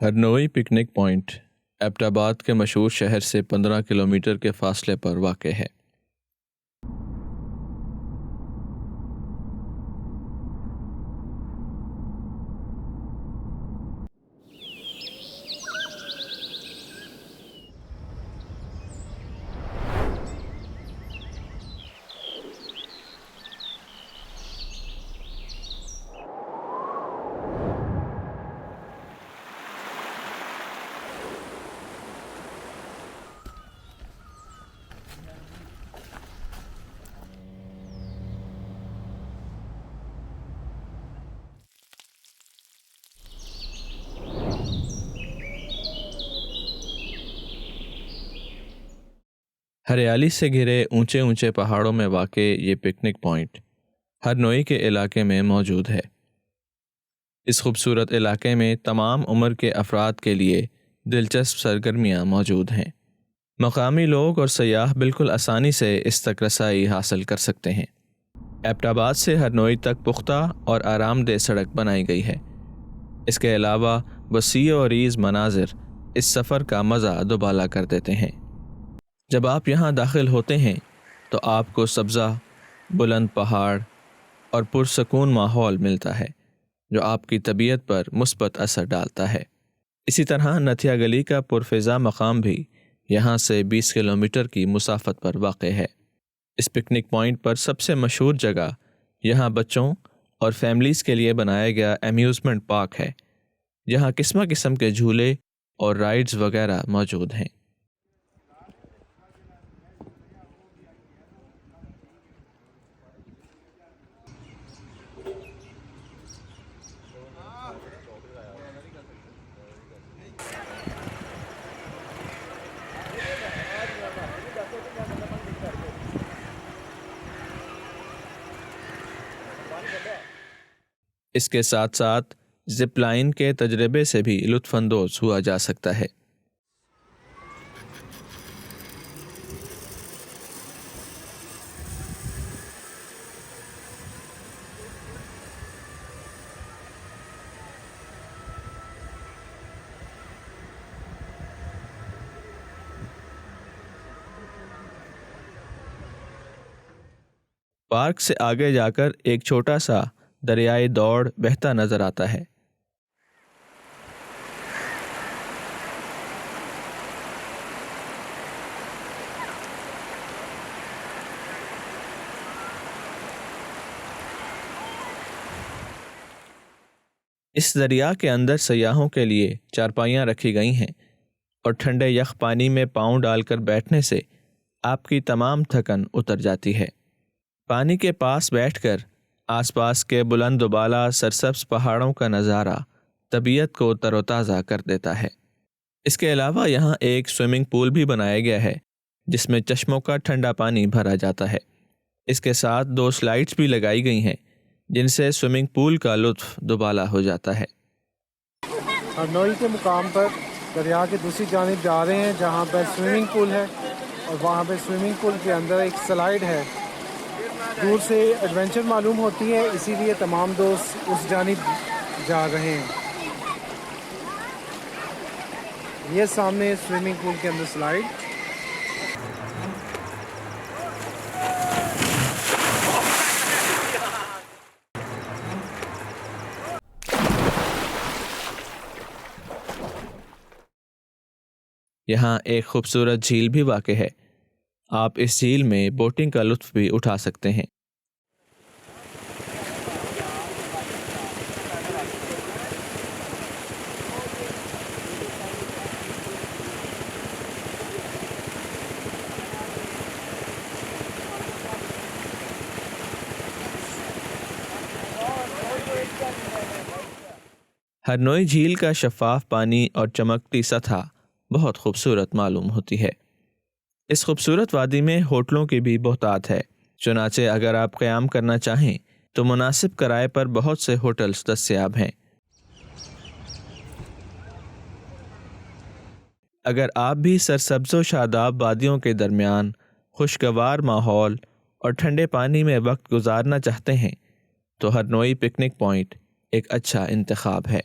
ہرنوئی picnic point Abbott آباد کے مشہور شہر سے 15 کلومیٹر کے فاصلے پر واقع ہے۔ ہریالی سے گھرے اونچے اونچے پہاڑوں میں واقع یہ پکنک پوائنٹ ہرنوئی کے علاقے میں موجود ہے۔ اس خوبصورت علاقے میں تمام عمر کے افراد کے لیے دلچسپ سرگرمیاں موجود ہیں۔ مقامی لوگ اور سیاح بالکل آسانی سے اس تک رسائی حاصل کر سکتے ہیں۔ ایبٹ آباد سے ہرنوئی تک پختہ اور آرام دہ سڑک بنائی گئی ہے۔ اس کے علاوہ وسیع و عریض مناظر اس سفر کا مزہ دوبالا کر دیتے ہیں۔ جب آپ یہاں داخل ہوتے ہیں تو آپ کو سبزہ، بلند پہاڑ اور پرسکون ماحول ملتا ہے جو آپ کی طبیعت پر مثبت اثر ڈالتا ہے۔ اسی طرح نتھیا گلی کا پرفضا مقام بھی یہاں سے 20 کلومیٹر کی مسافت پر واقع ہے۔ اس پکنک پوائنٹ پر سب سے مشہور جگہ یہاں بچوں اور فیملیز کے لیے بنایا گیا امیوزمنٹ پارک ہے، جہاں قسم قسم کے جھولے اور رائڈز وغیرہ موجود ہیں۔ اس کے ساتھ ساتھ زپ لائن کے تجربے سے بھی لطف اندوز ہوا جا سکتا ہے۔ پارک سے آگے جا کر ایک چھوٹا سا دریائے دوڑ بہتا نظر آتا ہے۔ اس دریا کے اندر سیاحوں کے لیے چارپائیاں رکھی گئی ہیں اور ٹھنڈے یخ پانی میں پاؤں ڈال کر بیٹھنے سے آپ کی تمام تھکن اتر جاتی ہے۔ پانی کے پاس بیٹھ کر آس پاس کے بلند و بالا سرسبز پہاڑوں کا نظارہ طبیعت کو تر و تازہ کر دیتا ہے۔ اس کے علاوہ یہاں ایک سوئمنگ پول بھی بنایا گیا ہے جس میں چشموں کا ٹھنڈا پانی بھرا جاتا ہے۔ اس کے ساتھ 2 سلائڈز بھی لگائی گئی ہیں جن سے سوئمنگ پول کا لطف دوبالا ہو جاتا ہے۔ ہرنوئی کے مقام پر دریا کے دوسری جانب جا رہے ہیں جہاں پر سوئمنگ پول ہے، اور وہاں پہ سوئمنگ پول کے اندر ایک سلائڈ ہے۔ دور سے ایڈونچر معلوم ہوتی ہے، اسی لیے تمام دوست اس جانب جا رہے ہیں۔ یہ سامنے سوئمنگ پول کے اندر سلائڈ۔ یہاں ایک خوبصورت جھیل بھی واقع ہے۔ آپ اس جھیل میں بوٹنگ کا لطف بھی اٹھا سکتے ہیں۔ ہرنوئی جھیل کا شفاف پانی اور چمکتی سطح بہت خوبصورت معلوم ہوتی ہے۔ اس خوبصورت وادی میں ہوٹلوں کی بھی بہتات ہے، چنانچہ اگر آپ قیام کرنا چاہیں تو مناسب کرائے پر بہت سے ہوٹلز دستیاب ہیں۔ اگر آپ بھی سرسبز و شاداب وادیوں کے درمیان خوشگوار ماحول اور ٹھنڈے پانی میں وقت گزارنا چاہتے ہیں تو ہرنوئی پکنک پوائنٹ ایک اچھا انتخاب ہے۔